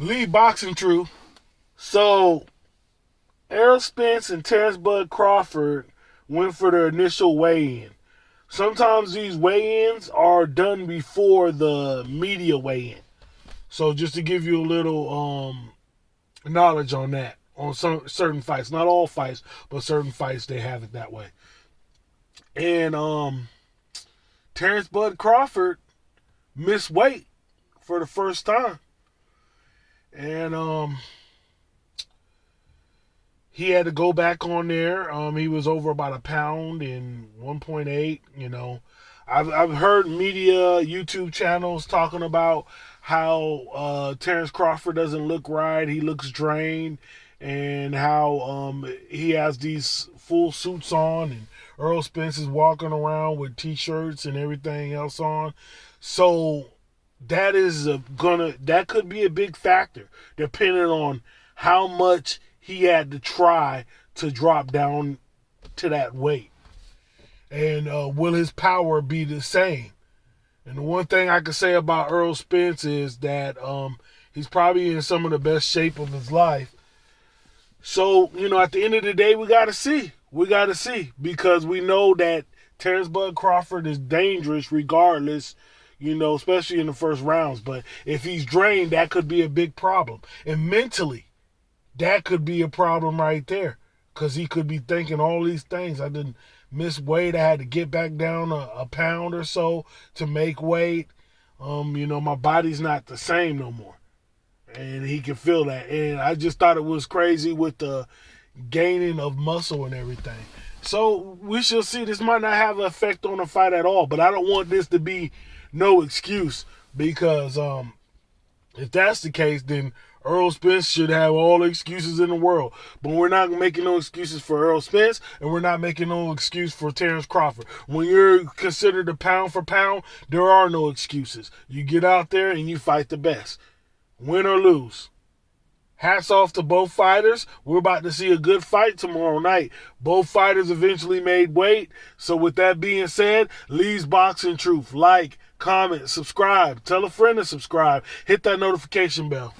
Lead boxing true. So Errol Spence and Terrance Bud Crawford went for their initial weigh-in. Sometimes these weigh-ins are done before the media weigh-in. So just to give you a little knowledge on that, on some certain fights, not all fights, but certain fights they have it that way. And Terrance Bud Crawford missed weight for the first time. And he had to go back on there. He was over about a pound and 1.8. I've heard media YouTube channels talking about how Terrance Crawford doesn't look right. He looks drained, and how he has these full suits on, and Errol Spence is walking around with t-shirts and everything else on. So that is that could be a big factor, depending on how much he had to try to drop down to that weight. And will his power be the same? And the one thing I can say about Errol Spence is that he's probably in some of the best shape of his life. So, at the end of the day, we got to see. We got to see, because we know that Terrance Bud Crawford is dangerous regardless, especially in the first rounds. But if he's drained, that could be a big problem. And mentally, that could be a problem right there, because he could be thinking all these things. I didn't miss weight. I had to get back down a pound or so to make weight. My body's not the same no more. And he can feel that. And I just thought it was crazy with the gaining of muscle and everything. So we shall see. This might not have an effect on the fight at all, but I don't want this to be no excuse, because if that's the case, then Errol Spence should have all the excuses in the world. But we're not making no excuses for Errol Spence, and we're not making no excuse for Terrance Crawford. When you're considered a pound for pound, there are no excuses. You get out there and you fight the best, win or lose. Hats off to both fighters. We're about to see a good fight tomorrow night. Both fighters eventually made weight. So with that being said, Lee's Boxing Truth. Like, comment, subscribe. Tell a friend to subscribe. Hit that notification bell.